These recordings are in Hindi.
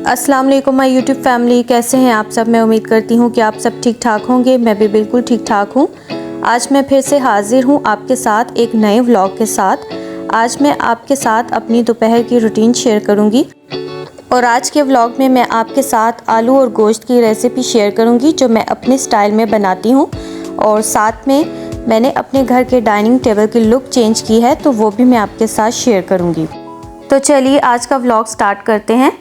अस्सलाम वालेकुम माय यूट्यूब फैमिली, कैसे हैं आप सब। मैं उम्मीद करती हूँ कि आप सब ठीक ठाक होंगे। मैं भी बिल्कुल ठीक ठाक हूँ। आज मैं फिर से हाजिर हूँ आपके साथ एक नए व्लॉग के साथ। आज मैं आपके साथ अपनी दोपहर की रूटीन शेयर करूँगी और आज के व्लॉग में मैं आपके साथ आलू और गोश्त की रेसिपी शेयर करूँगी जो मैं अपने स्टाइल में बनाती हूँ। और साथ में मैंने अपने घर के डाइनिंग टेबल की लुक चेंज की है, तो वो भी मैं आपके साथ शेयर करूँगी। तो चलिए आज का व्लॉग स्टार्ट करते हैं।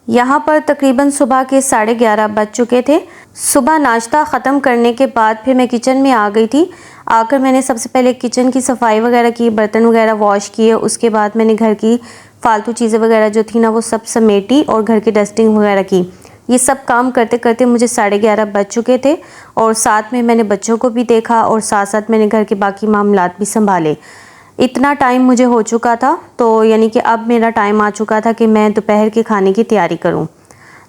यहाँ पर तकरीबन सुबह के 11:30 बज चुके थे। सुबह नाश्ता ख़त्म करने के बाद फिर मैं किचन में आ गई थी। आकर मैंने सबसे पहले किचन की सफाई वगैरह की, बर्तन वगैरह वॉश किए। उसके बाद मैंने घर की फालतू चीज़ें वगैरह जो थी ना वो सब समेटी और घर की डस्टिंग वगैरह की। ये सब काम करते करते मुझे 11:30 बज चुके थे और साथ में मैंने बच्चों को भी देखा और साथ साथ मैंने घर के बाकी मामलात भी संभाले। इतना टाइम मुझे हो चुका था, तो यानी कि अब मेरा टाइम आ चुका था कि मैं दोपहर के खाने की तैयारी करूं।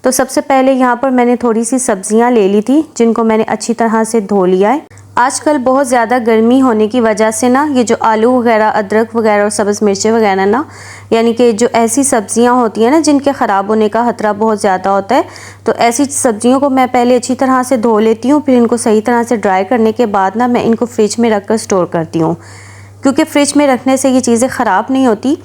तो सबसे पहले यहाँ पर मैंने थोड़ी सी सब्जियां ले ली थी जिनको मैंने अच्छी तरह से धो लिया है। आजकल बहुत ज़्यादा गर्मी होने की वजह से ना ये जो आलू वगैरह, अदरक वगैरह और सब्ज़ मिर्चें वगैरह ना, यानी कि जो ऐसी सब्जियां होती हैं ना जिनके ख़राब होने का ख़तरा बहुत ज़्यादा होता है, तो ऐसी सब्जियों को मैं पहले अच्छी तरह से धो लेती हूँ। फिर इनको सही तरह से ड्राई करने के बाद ना मैं इनको फ्रिज में रख कर स्टोर करती हूँ, क्योंकि फ्रिज में रखने से ये चीज़ें ख़राब नहीं होती।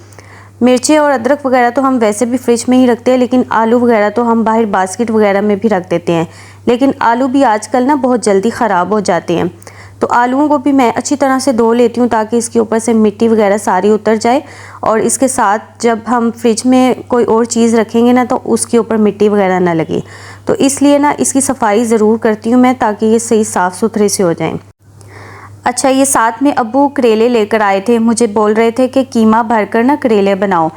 मिर्चें और अदरक वगैरह तो हम वैसे भी फ्रिज में ही रखते हैं, लेकिन आलू वगैरह तो हम बाहर बास्केट वगैरह में भी रख देते हैं। लेकिन आलू भी आजकल ना बहुत जल्दी ख़राब हो जाते हैं, तो आलूओं को भी मैं अच्छी तरह से धो लेती हूँ ताकि इसके ऊपर से मिट्टी वगैरह सारी उतर जाए। और इसके साथ जब हम फ्रिज में कोई और चीज़ रखेंगे ना तो उसके ऊपर मिट्टी वगैरह ना लगे, तो इसलिए ना इसकी सफाई ज़रूर करती हूँ मैं ताकि ये सही साफ़ सुथरे से हो जाएँ। अच्छा, ये साथ में अब्बू करेले लेकर आए थे। मुझे बोल रहे थे कि कीमा भरकर ना करेले बनाओ,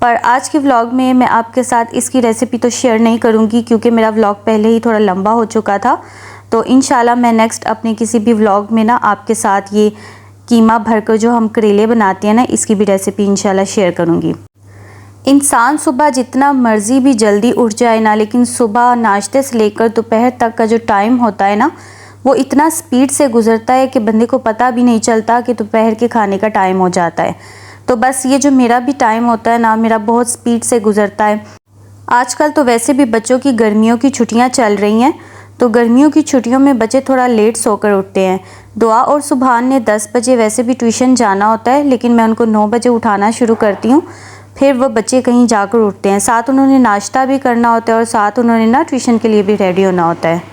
पर आज के व्लॉग में मैं आपके साथ इसकी रेसिपी तो शेयर नहीं करूँगी क्योंकि मेरा व्लॉग पहले ही थोड़ा लंबा हो चुका था। तो इंशाल्लाह मैं नेक्स्ट अपने किसी भी व्लॉग में ना आपके साथ ये कीमा भरकर जो हम करेले बनाते हैं ना इसकी भी रेसिपी इंशाल्लाह शेयर करूँगी। इंसान सुबह जितना मर्ज़ी भी जल्दी उठ जाए ना, लेकिन सुबह नाश्ते से लेकर दोपहर तक का जो टाइम होता है ना वो इतना स्पीड से गुजरता है कि बंदे को पता भी नहीं चलता कि दोपहर के खाने का टाइम हो जाता है। तो बस ये जो मेरा भी टाइम होता है ना, मेरा बहुत स्पीड से गुजरता है। आजकल तो वैसे भी बच्चों की गर्मियों की छुट्टियां चल रही हैं, तो गर्मियों की छुट्टियों में बच्चे थोड़ा लेट सोकर उठते हैं। दुआ और सुभान ने 10 बजे वैसे भी ट्यूशन जाना होता है, लेकिन मैं उनको 9 बजे उठाना शुरू करती हूँ। फिर वो बच्चे कहीं जाकर उठते हैं, साथ उन्होंने नाश्ता भी करना होता है और साथ उन्होंने ना ट्यूशन के लिए भी रेडी होना होता है।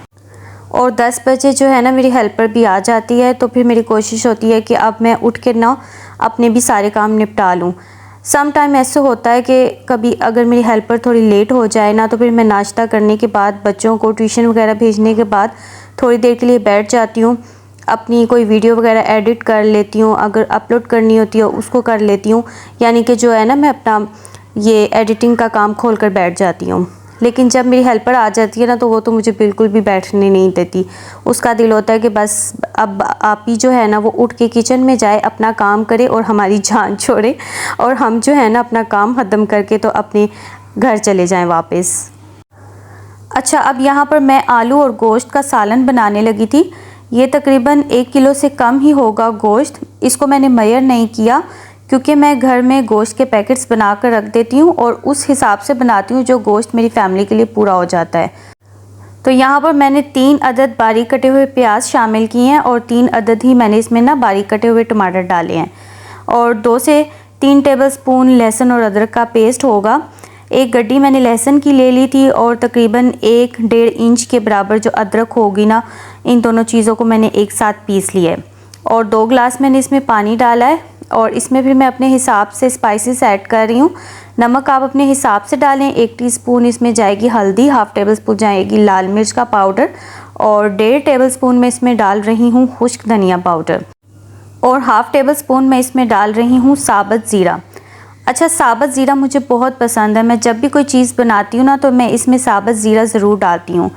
और 10 बजे जो है ना मेरी हेल्पर भी आ जाती है, तो फिर मेरी कोशिश होती है कि अब मैं उठ के ना अपने भी सारे काम निपटा लूँ। सम टाइम ऐसे होता है कि कभी अगर मेरी हेल्पर थोड़ी लेट हो जाए ना, तो फिर मैं नाश्ता करने के बाद बच्चों को ट्यूशन वगैरह भेजने के बाद थोड़ी देर के लिए बैठ जाती हूँ, अपनी कोई वीडियो वगैरह एडिट कर लेती हूँ, अगर अपलोड करनी होती है उसको कर लेती हूँ। यानी कि जो है ना मैं अपना ये एडिटिंग का काम खोल कर बैठ जाती हूँ। लेकिन जब मेरी हेल्पर आ जाती है ना तो वो तो मुझे बिल्कुल भी बैठने नहीं देती। उसका दिल होता है कि बस अब आप ही जो है ना वो उठ के किचन में जाए, अपना काम करे और हमारी जान छोड़े, और हम जो है ना अपना काम ख़त्म करके तो अपने घर चले जाएं वापस। अच्छा, अब यहाँ पर मैं आलू और गोश्त का सालन बनाने लगी थी। ये तकरीबन 1 किलो से कम ही होगा गोश्त। इसको मैंने मेजर नहीं किया क्योंकि मैं घर में गोश्त के पैकेट्स बना कर रख देती हूँ और उस हिसाब से बनाती हूँ जो गोश्त मेरी फैमिली के लिए पूरा हो जाता है। तो यहाँ पर मैंने 3 अदद बारीक कटे हुए प्याज शामिल किए हैं और 3 अदद ही मैंने इसमें ना बारीक कटे हुए टमाटर डाले हैं, और 2 से 3 टेबलस्पून लहसुन और अदरक का पेस्ट होगा। एक गड्डी मैंने लहसुन की ले ली थी और तकरीबन 1-1.5 इंच के बराबर जो अदरक होगी ना, इन दोनों चीज़ों को मैंने एक साथ पीस लिया है। और 2 गिलास मैंने इसमें पानी डाला है और इसमें फिर मैं अपने हिसाब से स्पाइसेस ऐड कर रही हूँ। नमक आप अपने हिसाब से डालें। 1 टीस्पून इसमें जाएगी हल्दी, 1/2 टेबलस्पून जाएगी लाल मिर्च का पाउडर, और 1.5 टेबलस्पून मैं इसमें डाल रही हूँ खुश्क धनिया पाउडर, और 1/2 टेबलस्पून मैं इसमें डाल रही हूँ साबुत ज़ीरा। अच्छा, साबुत ज़ीरा मुझे बहुत पसंद है। मैं जब भी कोई चीज़ बनाती हूँ ना तो मैं इसमें साबुत ज़ीरा ज़रूर डालती हूँ।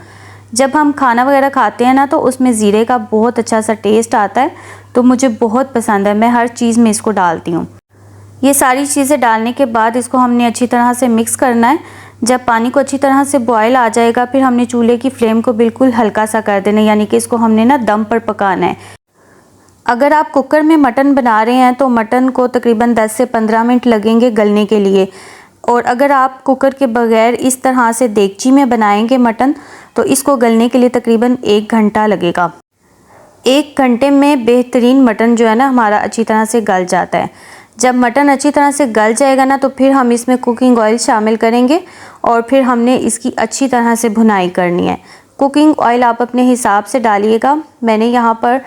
जब हम खाना वगैरह खाते हैं ना तो उसमें ज़ीरे का बहुत अच्छा सा टेस्ट आता है, तो मुझे बहुत पसंद है। मैं हर चीज़ में इसको डालती हूँ। ये सारी चीज़ें डालने के बाद इसको हमने अच्छी तरह से मिक्स करना है। जब पानी को अच्छी तरह से बॉयल आ जाएगा फिर हमने चूल्हे की फ्लेम को बिल्कुल हल्का सा कर देना है, यानी कि इसको हमने ना दम पर पकाना है। अगर आप कुकर में मटन बना रहे हैं तो मटन को तकरीबन 10 से 15 मिनट लगेंगे गलने के लिए। और अगर आप कुकर के बगैर इस तरह से देगची में बनाएंगे मटन तो इसको गलने के लिए तकरीबन 1 घंटा लगेगा। 1 घंटे में बेहतरीन मटन जो है ना हमारा अच्छी तरह से गल जाता है। जब मटन अच्छी तरह से गल जाएगा ना तो फिर हम इसमें कुकिंग ऑयल शामिल करेंगे और फिर हमने इसकी अच्छी तरह से भुनाई करनी है। कुकिंग ऑयल आप अपने हिसाब से डालिएगा। मैंने यहाँ पर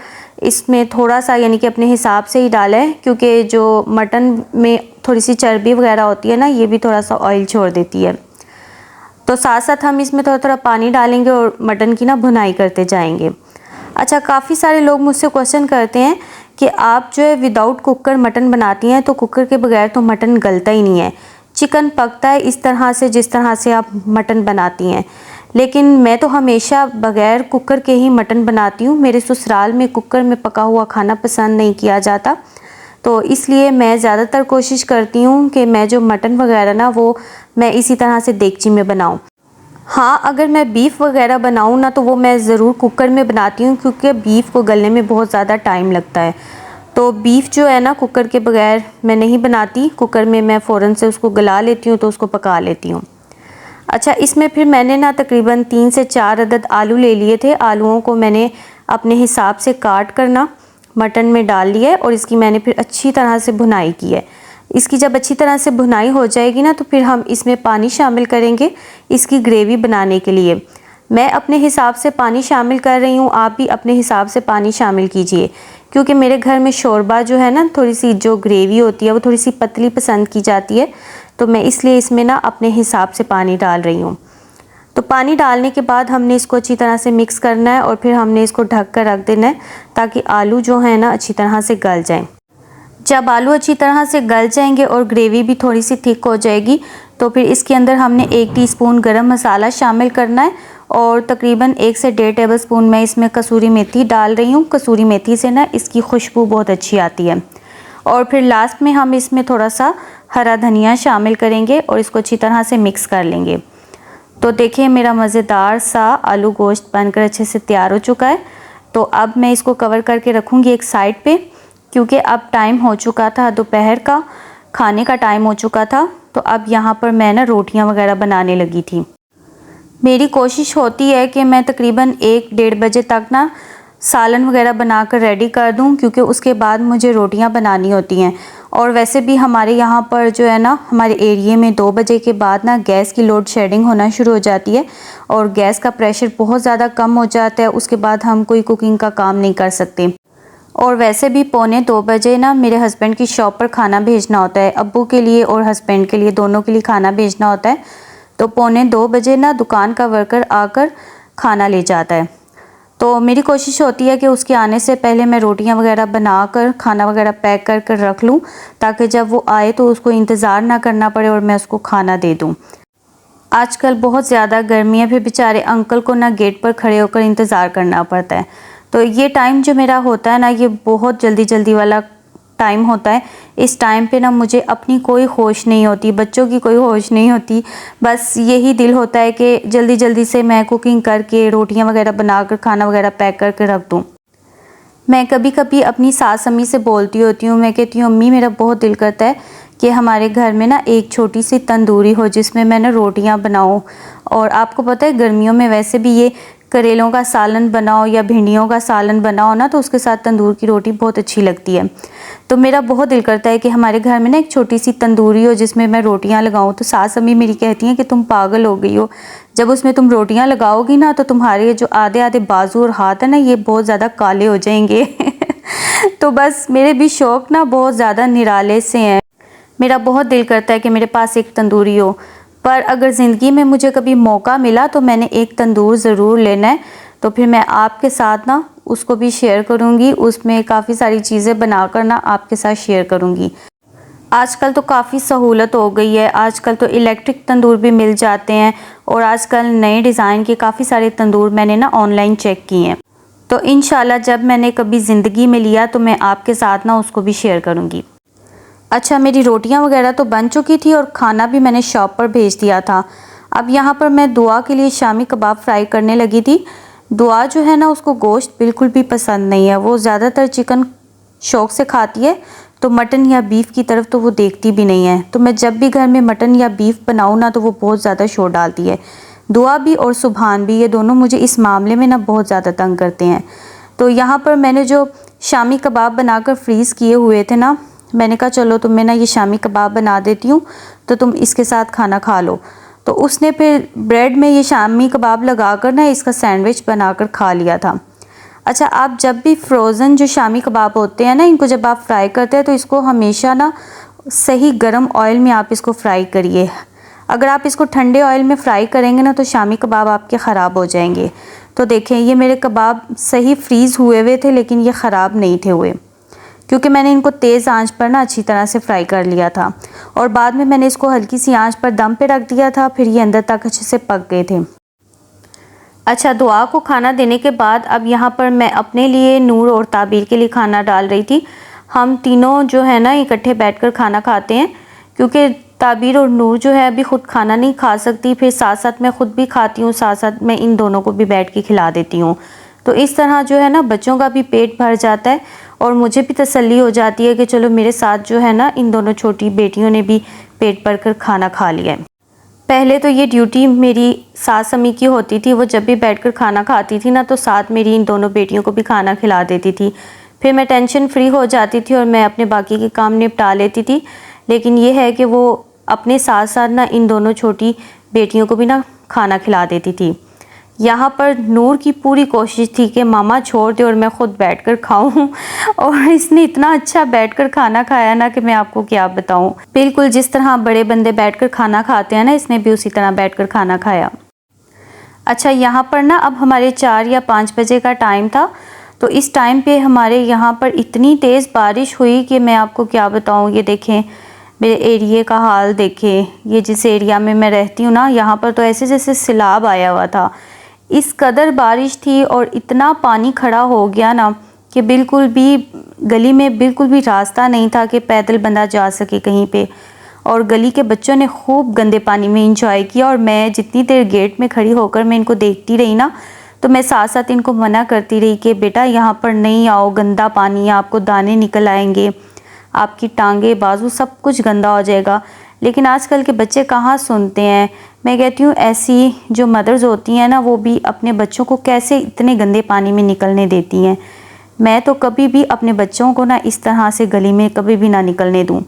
इसमें थोड़ा सा यानी कि अपने हिसाब से ही डाला है, क्योंकि जो मटन में थोड़ी सी चर्बी वगैरह होती है ना, ये भी थोड़ा सा ऑयल छोड़ देती है। तो साथ साथ हम इसमें थोड़ा थोड़ा पानी डालेंगे और मटन की ना भुनाई करते जाएंगे। अच्छा, काफ़ी सारे लोग मुझसे क्वेश्चन करते हैं कि आप जो है विदाउट कुकर मटन बनाती हैं तो कुकर के बगैर तो मटन गलता ही नहीं है, चिकन पकता है इस तरह से जिस तरह से आप मटन बनाती हैं। लेकिन मैं तो हमेशा बगैर कुकर के ही मटन बनाती हूँ। मेरे ससुराल में कुकर में पका हुआ खाना पसंद नहीं किया जाता, तो इसलिए मैं ज़्यादातर कोशिश करती हूँ कि मैं जो मटन वगैरह ना वो मैं इसी तरह से देगची में बनाऊँ। हाँ, अगर मैं बीफ वगैरह बनाऊँ ना तो वो मैं ज़रूर कुकर में बनाती हूँ, क्योंकि बीफ को गलने में बहुत ज़्यादा टाइम लगता है। तो बीफ जो है ना कुकर के बगैर मैं नहीं बनाती, कुकर में मैं फ़ौरन से उसको गला लेती हूँ तो उसको पका लेती हूँ। अच्छा, इसमें फिर मैंने ना तकरीबन 3 से 4 अदद आलू ले लिए थे। आलूओं को मैंने अपने हिसाब से काट कर ना मटन में डाल लिया है और इसकी मैंने फिर अच्छी तरह से भुनाई की है। इसकी जब अच्छी तरह से भुनाई हो जाएगी ना तो फिर हम इसमें पानी शामिल करेंगे इसकी ग्रेवी बनाने के लिए। मैं अपने हिसाब से पानी शामिल कर रही हूँ, आप भी अपने हिसाब से पानी शामिल कीजिए, क्योंकि मेरे घर में शोरबा जो है ना थोड़ी सी जो ग्रेवी होती है वो थोड़ी सी पतली पसंद की जाती है, तो मैं इसलिए इसमें ना अपने हिसाब से पानी डाल रही हूँ। तो पानी डालने के बाद हमने इसको अच्छी तरह से मिक्स करना है और फिर हमने इसको ढक कर रख देना है ताकि आलू जो है ना अच्छी तरह से गल जाएं। जब आलू अच्छी तरह से गल जाएंगे और ग्रेवी भी थोड़ी सी थिक हो जाएगी तो फिर इसके अंदर हमने 1 टीस्पून गरम मसाला शामिल करना है और तकरीबन 1 से 1.5 टेबलस्पून मैं इसमें कसूरी मेथी डाल रही हूँ। कसूरी मेथी से ना इसकी खुशबू बहुत अच्छी आती है। और फिर लास्ट में हम इसमें थोड़ा सा हरा धनिया शामिल करेंगे और इसको अच्छी तरह से मिक्स कर लेंगे। तो देखिए मेरा मज़ेदार सा आलू गोश्त बनकर अच्छे से तैयार हो चुका है। तो अब मैं इसको कवर करके रखूँगी एक साइड पे, क्योंकि अब टाइम हो चुका था दोपहर का, खाने का टाइम हो चुका था। तो अब यहाँ पर मैं ना रोटियाँ वगैरह बनाने लगी थी। मेरी कोशिश होती है कि मैं तकरीबन 1-1:30 बजे तक ना सालन वगैरह बनाकर रेडी कर दूं, क्योंकि उसके बाद मुझे रोटियां बनानी होती हैं। और वैसे भी हमारे यहाँ पर जो है ना हमारे एरिए में 2 बजे के बाद ना गैस की लोड शेडिंग होना शुरू हो जाती है और गैस का प्रेशर बहुत ज़्यादा कम हो जाता है। उसके बाद हम कोई कुकिंग का काम नहीं कर सकते। और वैसे भी 1:45 बजे ना मेरे हस्बैंड की शॉप पर खाना भेजना होता है, अब्बू के लिए और हस्बैंड के लिए, दोनों के लिए खाना भेजना होता है। तो 1:45 बजे ना दुकान का वर्कर आकर खाना ले जाता है। तो मेरी कोशिश होती है कि उसके आने से पहले मैं रोटियां वगैरह बनाकर खाना वगैरह पैक कर कर रख लूं, ताकि जब वो आए तो उसको इंतज़ार ना करना पड़े और मैं उसको खाना दे दूं। आजकल बहुत ज़्यादा गर्मी है, फिर बेचारे अंकल को ना गेट पर खड़े होकर इंतज़ार करना पड़ता है। तो ये टाइम जो मेरा होता है ना ये बहुत जल्दी जल्दी वाला टाइम होता है। इस टाइम पे ना मुझे अपनी कोई होश नहीं होती, बच्चों की कोई होश नहीं होती। बस यही दिल होता है कि जल्दी जल्दी से मैं कुकिंग करके रोटियां वगैरह बनाकर खाना वगैरह पैक करके रख दूं। मैं कभी कभी अपनी सास अम्मी से बोलती होती हूँ, मैं कहती हूँ अम्मी मेरा बहुत दिल करता है कि हमारे घर में ना एक छोटी सी तंदूरी हो जिसमें मैं ना रोटियाँ बनाऊँ। और आपको पता है गर्मियों में वैसे भी ये करेलों का सालन बनाओ या भिंडियों का सालन बनाओ ना तो उसके साथ तंदूर की रोटी बहुत अच्छी लगती है। तो मेरा बहुत दिल करता है कि हमारे घर में ना एक छोटी सी तंदूरी हो जिसमें मैं रोटियां लगाऊं। तो सास अम्मी मेरी कहती हैं कि तुम पागल हो गई हो, जब उसमें तुम रोटियां लगाओगी ना तो तुम्हारे जो आधे आधे बाजू और हाथ है ना ये बहुत ज़्यादा काले हो जाएंगे। तो बस मेरे भी शौक़ ना बहुत ज़्यादा निराले से हैं। मेरा बहुत दिल करता है कि मेरे पास एक तंदूरी हो, पर अगर ज़िंदगी में मुझे कभी मौका मिला तो मैंने एक तंदूर ज़रूर लेना है। तो फिर मैं आपके साथ ना उसको भी शेयर करूँगी, उसमें काफ़ी सारी चीज़ें बनाकर ना आपके साथ शेयर करूँगी। आजकल तो काफ़ी सहूलत हो गई है, आजकल तो इलेक्ट्रिक तंदूर भी मिल जाते हैं और आजकल नए डिज़ाइन के काफ़ी सारे तंदूर मैंने ना ऑनलाइन चेक किए हैं। तो इंशाल्लाह जब मैंने कभी ज़िंदगी में लिया तो मैं आपके साथ ना उसको भी शेयर करूँगी। अच्छा, मेरी रोटियां वगैरह तो बन चुकी थी और खाना भी मैंने शॉप पर भेज दिया था। अब यहाँ पर मैं दुआ के लिए शामी कबाब फ्राई करने लगी थी। दुआ जो है ना उसको गोश्त बिल्कुल भी पसंद नहीं है, वो ज़्यादातर चिकन शौक़ से खाती है। तो मटन या बीफ की तरफ तो वो देखती भी नहीं है। तो मैं जब भी घर में मटन या बीफ बनाऊँ ना तो वो बहुत ज़्यादा शोर डालती है। दुआ भी और सुभान भी, ये दोनों मुझे इस मामले में ना बहुत ज़्यादा तंग करते हैं। तो यहाँ पर मैंने जो शामी कबाब बनाकर फ्रीज़ किए हुए थे ना, मैंने कहा चलो तुम्हें ना ये शामी कबाब बना देती हूँ तो तुम इसके साथ खाना खा लो। तो उसने फिर ब्रेड में ये शामी कबाब लगाकर ना इसका सैंडविच बनाकर खा लिया था। अच्छा, आप जब भी फ्रोज़न जो शामी कबाब होते हैं ना, इनको जब आप फ्राई करते हैं तो इसको हमेशा ना सही गर्म ऑयल में आप इसको फ्राई करिए। अगर आप इसको ठंडे ऑयल में फ्राई करेंगे ना तो शामी कबाब आपके ख़राब हो जाएंगे। तो देखें, ये मेरे कबाब सही फ्रीज़ हुए हुए थे लेकिन ये ख़राब नहीं थे हुए, क्योंकि मैंने इनको तेज़ आंच पर ना अच्छी तरह से फ्राई कर लिया था और बाद में मैंने इसको हल्की सी आंच पर दम पे रख दिया था, फिर ये अंदर तक अच्छे से पक गए थे। अच्छा, दुआ को खाना देने के बाद अब यहाँ पर मैं अपने लिए, नूर और ताबीर के लिए खाना डाल रही थी। हम तीनों जो है ना इकट्ठे बैठकर खाना खाते हैं, क्योंकि ताबीर और नूर जो है अभी ख़ुद खाना नहीं खा सकती, फिर साथ साथ मैं ख़ुद भी खाती हूँ, साथ साथ मैं इन दोनों को भी बैठ के खिला देती हूँ। तो इस तरह जो है ना बच्चों का भी पेट भर जाता है और मुझे भी तसल्ली हो जाती है कि चलो मेरे साथ जो है ना इन दोनों छोटी बेटियों ने भी पेट भर कर खाना खा लिया है। पहले तो ये ड्यूटी मेरी सास अम्मी की होती थी, वो जब भी बैठकर खाना खाती थी ना तो साथ मेरी इन दोनों बेटियों को भी खाना खिला देती थी। फिर मैं टेंशन फ्री हो जाती थी और मैं अपने बाकी के काम निपटा लेती थी। लेकिन ये है कि वो अपने साथ साथ ना इन दोनों छोटी बेटियों को भी ना खाना खिला देती थी। यहाँ पर नूर की पूरी कोशिश थी कि मामा छोड़ दे और मैं ख़ुद बैठकर खाऊं, और इसने इतना अच्छा बैठकर खाना खाया ना कि मैं आपको क्या बताऊं। बिल्कुल जिस तरह बड़े बंदे बैठकर खाना खाते हैं ना, इसने भी उसी तरह बैठकर खाना खाया। अच्छा, यहाँ पर ना अब हमारे 4 या 5 बजे का टाइम था। तो इस टाइम पे हमारे यहाँ पर इतनी तेज़ बारिश हुई कि मैं आपको क्या बताऊँ। ये देखें मेरे एरिए का हाल देखें, ये जिस एरिया में मैं रहती हूँ ना, यहाँ पर तो ऐसे जैसे सैलाब आया हुआ था। इस कदर बारिश थी और इतना पानी खड़ा हो गया ना कि बिल्कुल भी गली में बिल्कुल भी रास्ता नहीं था कि पैदल बंदा जा सके कहीं पे। और गली के बच्चों ने खूब गंदे पानी में इंजॉय किया और मैं जितनी देर गेट में खड़ी होकर मैं इनको देखती रही ना, तो मैं साथ साथ इनको मना करती रही कि बेटा यहाँ पर नहीं आओ, गंदा पानी है, आपको दाने निकल आएंगे, आपकी टांगे बाजू सब कुछ गंदा हो जाएगा। लेकिन आजकल के बच्चे कहाँ सुनते हैं। मैं कहती हूँ ऐसी जो मदर्स होती हैं ना, वो भी अपने बच्चों को कैसे इतने गंदे पानी में निकलने देती हैं। मैं तो कभी भी अपने बच्चों को ना इस तरह से गली में कभी भी ना निकलने दूँ।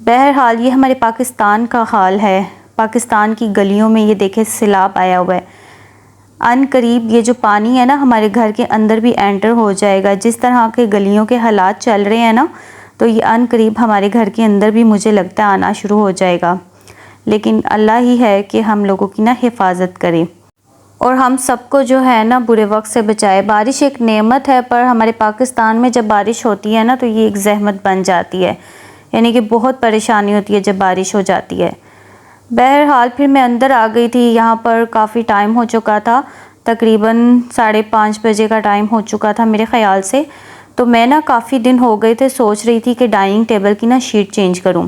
बहरहाल ये हमारे पाकिस्तान का हाल है। पाकिस्तान की गलियों में ये देखे सैलाब आया हुआ है। अनकरीब ये जो पानी है ना हमारे घर के अंदर भी एंटर हो जाएगा। जिस तरह के गलियों के हालात चल रहे हैं ना, तो ये अनकरीब हमारे घर के अंदर भी मुझे लगता है आना शुरू हो जाएगा। लेकिन अल्लाह ही है कि हम लोगों की ना हिफाजत करे और हम सबको जो है ना बुरे वक्त से बचाए। बारिश एक नेमत है, पर हमारे पाकिस्तान में जब बारिश होती है ना तो ये एक ज़हमत बन जाती है, यानी कि बहुत परेशानी होती है जब बारिश हो जाती है। बहरहाल फिर मैं अंदर आ गई थी। यहाँ पर काफ़ी टाइम हो चुका था, तकरीबन 5:30 बजे का टाइम हो चुका था मेरे ख़्याल से। तो मैं ना काफ़ी दिन हो गए थे, सोच रही थी कि डाइनिंग टेबल की ना शीट चेंज करूं।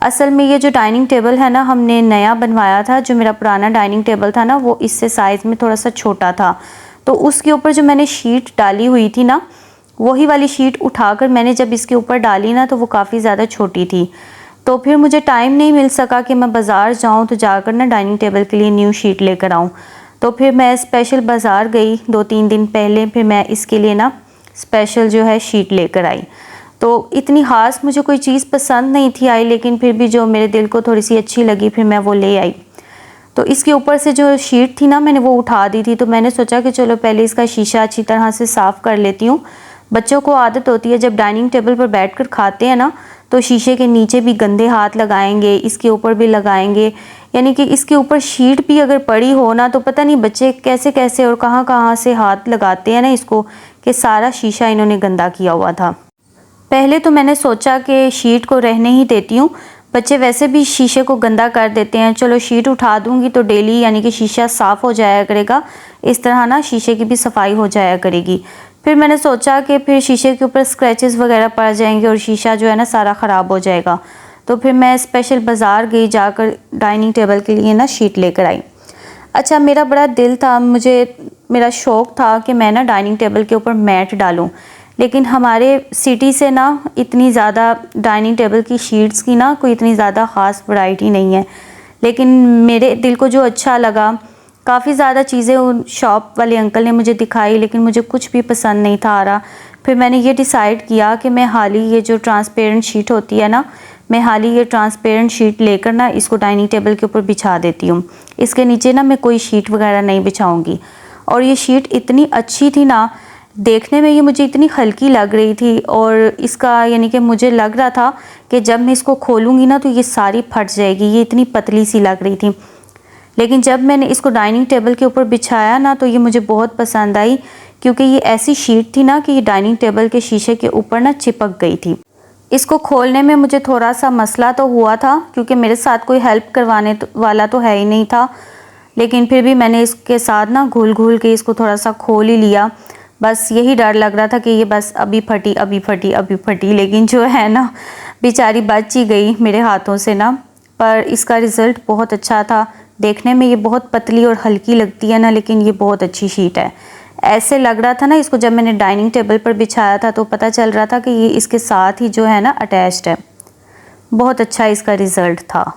असल में ये जो डाइनिंग टेबल है ना हमने नया बनवाया था। जो मेरा पुराना डाइनिंग टेबल था ना वो इससे साइज़ में थोड़ा सा छोटा था, तो उसके ऊपर जो मैंने शीट डाली हुई थी ना, वही वाली शीट उठाकर मैंने जब इसके ऊपर डाली ना तो वो काफ़ी ज़्यादा छोटी थी। तो फिर मुझे टाइम नहीं मिल सका कि मैं बाज़ार जाऊँ तो जाकर ना डाइनिंग टेबल के लिए न्यू शीट लेकर आऊँ। तो फिर मैं स्पेशल बाज़ार गई 2-3 दिन पहले, फिर मैं इसके लिए ना स्पेशल जो है शीट लेकर आई। तो इतनी ख़ास मुझे कोई चीज़ पसंद नहीं थी आई, लेकिन फिर भी जो मेरे दिल को थोड़ी सी अच्छी लगी फिर मैं वो ले आई। तो इसके ऊपर से जो शीट थी ना मैंने वो उठा दी थी। तो मैंने सोचा कि चलो पहले इसका शीशा अच्छी तरह से साफ़ कर लेती हूँ। बच्चों को आदत होती है जब डाइनिंग टेबल पर बैठकर खाते हैं ना तो शीशे के नीचे भी गंदे हाथ लगाएंगे, इसके ऊपर भी लगाएंगे, यानी कि इसके ऊपर शीट भी अगर पड़ी हो ना तो पता नहीं बच्चे कैसे कैसे और कहाँ कहाँ से हाथ लगाते हैं ना इसको, कि सारा शीशा इन्होंने गंदा किया हुआ था। पहले तो मैंने सोचा कि शीट को रहने ही देती हूँ, बच्चे वैसे भी शीशे को गंदा कर देते हैं, चलो शीट उठा दूँगी तो डेली यानी कि शीशा साफ़ हो जाया करेगा, इस तरह ना शीशे की भी सफाई हो जाया करेगी। फिर मैंने सोचा कि फिर शीशे के ऊपर स्क्रैचेस वगैरह पड़ जाएंगे और शीशा जो है ना सारा ख़राब हो जाएगा। तो फिर मैं स्पेशल बाज़ार गई, जाकर डाइनिंग टेबल के लिए ना शीट लेकर आई। अच्छा, मेरा बड़ा दिल था, मेरा शौक़ था कि मैं ना डाइनिंग टेबल के ऊपर मैट डालूं, लेकिन हमारे सिटी से ना इतनी ज़्यादा डाइनिंग टेबल की शीट्स की ना कोई इतनी ज़्यादा ख़ास वैरायटी नहीं है। लेकिन मेरे दिल को जो अच्छा लगा, काफ़ी ज़्यादा चीज़ें उन शॉप वाले अंकल ने मुझे दिखाई, लेकिन मुझे कुछ भी पसंद नहीं था आ रहा। फिर मैंने ये डिसाइड किया कि मैं हाल ही ये जो ट्रांसपेरेंट शीट होती है ना, मैं हाल ही ये ट्रांसपेरेंट शीट लेकर ना इसको डाइनिंग टेबल के ऊपर बिछा देती हूँ। इसके नीचे ना मैं कोई शीट वगैरह नहीं बिछाऊँगी। और ये शीट इतनी अच्छी थी ना, देखने में ये मुझे इतनी हल्की लग रही थी, और इसका यानी कि मुझे लग रहा था कि जब मैं इसको खोलूँगी ना तो ये सारी फट जाएगी, ये इतनी पतली सी लग रही थी। लेकिन जब मैंने इसको डाइनिंग टेबल के ऊपर बिछाया ना तो ये मुझे बहुत पसंद आई, क्योंकि ये ऐसी शीट थी ना कि ये डाइनिंग टेबल के शीशे के ऊपर ना चिपक गई थी। इसको खोलने में मुझे थोड़ा सा मसला तो हुआ था, क्योंकि मेरे साथ कोई हेल्प करवाने वाला तो है ही नहीं था। लेकिन फिर भी मैंने इसके साथ ना घुल घुल के इसको थोड़ा सा खोल ही लिया। बस यही डर लग रहा था कि ये बस अभी फटी अभी फटी अभी फटी, लेकिन जो है ना बेचारी बच ही गई मेरे हाथों से ना। पर इसका रिज़ल्ट बहुत अच्छा था। देखने में ये बहुत पतली और हल्की लगती है ना, लेकिन ये बहुत अच्छी शीट है। ऐसे लग रहा था ना, इसको जब मैंने डाइनिंग टेबल पर बिछाया था तो पता चल रहा था कि ये इसके साथ ही जो है ना अटैच्ड है। बहुत अच्छा इसका रिज़ल्ट था।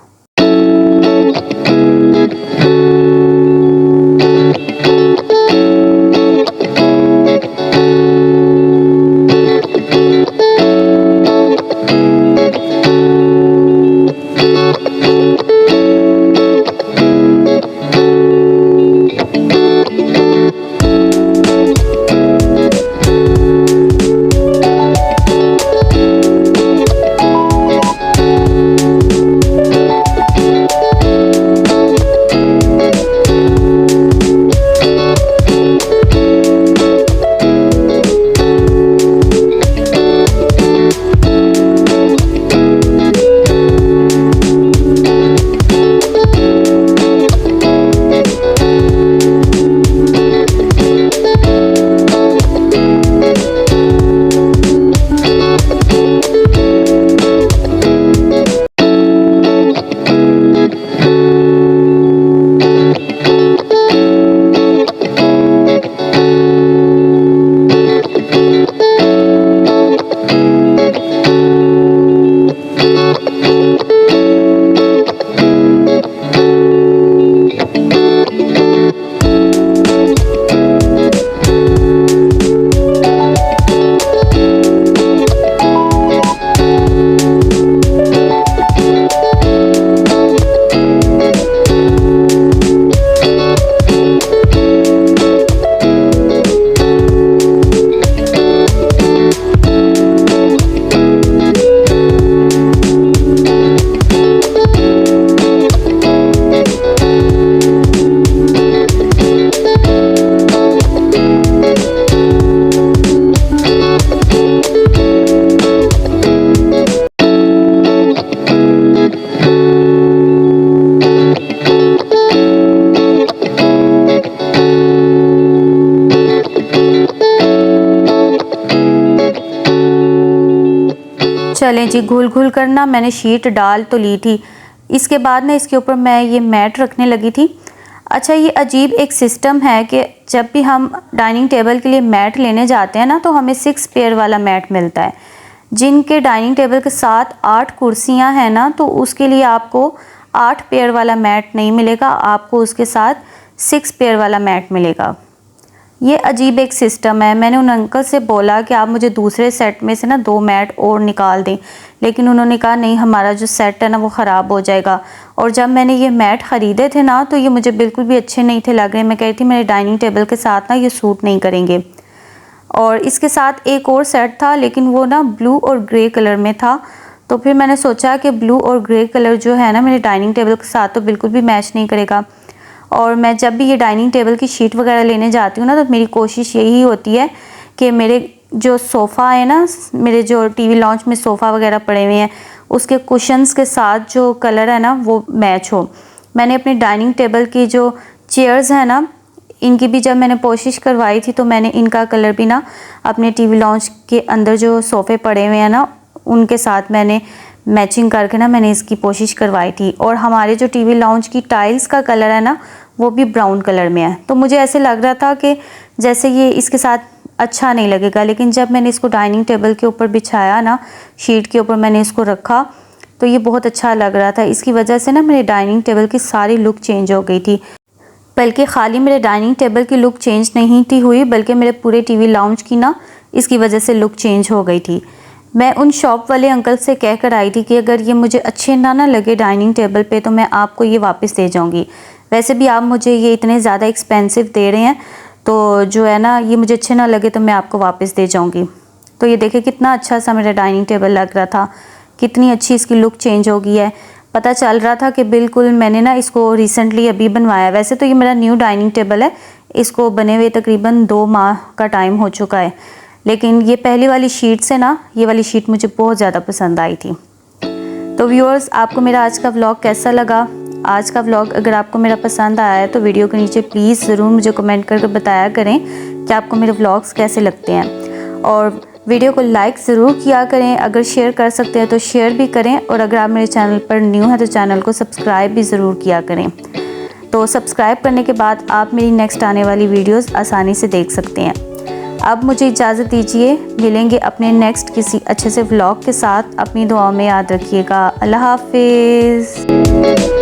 चलें जी, घुल घुल कर ना मैंने शीट डाल तो ली थी। इसके बाद ना इसके ऊपर मैं ये मैट रखने लगी थी। अच्छा, ये अजीब एक सिस्टम है कि जब भी हम डाइनिंग टेबल के लिए मैट लेने जाते हैं ना तो हमें 6 पेयर वाला मैट मिलता है। जिनके डाइनिंग टेबल के साथ 8 कुर्सियां हैं ना, तो उसके लिए आपको 8 पेयर वाला मैट नहीं मिलेगा, आपको उसके साथ 6 पेयर वाला मैट मिलेगा। ये अजीब एक सिस्टम है। मैंने उन अंकल से बोला कि आप मुझे दूसरे सेट में से ना 2 मैट और निकाल दें, लेकिन उन्होंने कहा नहीं, हमारा जो सेट है ना वो ख़राब हो जाएगा। और जब मैंने ये मैट ख़रीदे थे ना तो ये मुझे बिल्कुल भी अच्छे नहीं थे लग रहे। मैं कह रही थी मेरे डाइनिंग टेबल के साथ ना ये सूट नहीं करेंगे। और इसके साथ एक और सेट था, लेकिन वो ना ब्लू और ग्रे कलर में था। तो फिर मैंने सोचा कि ब्लू और ग्रे कलर जो है ना मेरे डाइनिंग टेबल के साथ तो बिल्कुल भी मैच नहीं करेगा। और मैं जब भी ये डाइनिंग टेबल की शीट वगैरह लेने जाती हूँ ना तो मेरी कोशिश यही होती है कि मेरे जो सोफ़ा है ना, मेरे जो टीवी लॉन्च में सोफ़ा वगैरह पड़े हुए हैं, उसके कुशन्स के साथ जो कलर है ना वो मैच हो। मैंने अपनी डाइनिंग टेबल की जो चेयर्स हैं ना, इनकी भी जब मैंने कोशिश करवाई थी तो मैंने इनका कलर भी ना अपने टीवी लॉन्च के अंदर जो सोफ़े पड़े हुए हैं ना उनके साथ मैंने मैचिंग करके ना मैंने इसकी कोशिश करवाई थी। और हमारे जो टीवी लॉन्च की टाइल्स का कलर है ना वो भी ब्राउन कलर में है। तो मुझे ऐसे लग रहा था कि जैसे ये इसके साथ अच्छा नहीं लगेगा। लेकिन जब मैंने इसको डाइनिंग टेबल के ऊपर बिछाया ना, शीट के ऊपर मैंने इसको रखा, तो ये बहुत अच्छा लग रहा था। इसकी वजह से ना मेरे डाइनिंग टेबल की सारी लुक चेंज हो गई थी। बल्कि खाली मेरे डाइनिंग टेबल की लुक चेंज नहीं थी हुई, बल्कि मेरे पूरे टीवी लाउंज की ना इसकी वजह से लुक चेंज हो गई थी। मैं उन शॉप वाले अंकल से कह कर आई थी कि अगर ये मुझे अच्छे ना लगे डाइनिंग टेबल पे तो मैं आपको ये वापस दे जाऊंगी। वैसे भी आप मुझे ये इतने ज़्यादा एक्सपेंसिव दे रहे हैं, तो जो है ना ये मुझे अच्छे ना लगे तो मैं आपको वापस दे जाऊंगी। तो ये देखिए कितना अच्छा सा मेरा डाइनिंग टेबल लग रहा था, कितनी अच्छी इसकी लुक चेंज हो गई है। पता चल रहा था कि बिल्कुल मैंने ना इसको रिसेंटली अभी बनवाया। वैसे तो ये मेरा न्यू डाइनिंग टेबल है, इसको बने हुए तकरीबन 2 माह का टाइम हो चुका है। लेकिन ये पहली वाली शीट से ना ये वाली शीट मुझे बहुत ज़्यादा पसंद आई थी। तो व्यूअर्स, आपको मेरा आज का व्लॉग कैसा लगा? आज का व्लॉग अगर आपको मेरा पसंद आया है तो वीडियो के नीचे प्लीज़ ज़रूर मुझे कमेंट करके बताया करें कि आपको मेरे व्लॉग्स कैसे लगते हैं। और वीडियो को लाइक ज़रूर किया करें, अगर शेयर कर सकते हैं तो शेयर भी करें। और अगर आप मेरे चैनल पर न्यू हैं तो चैनल को सब्सक्राइब भी ज़रूर किया करें। तो सब्सक्राइब करने के बाद आप मेरी नेक्स्ट आने वाली वीडियोस आसानी से देख सकते हैं। अब मुझे इजाज़त दीजिए, मिलेंगे अपने नेक्स्ट किसी अच्छे से व्लॉग के साथ। अपनी दुआओं में याद रखिएगा। अल्लाह हाफिज़।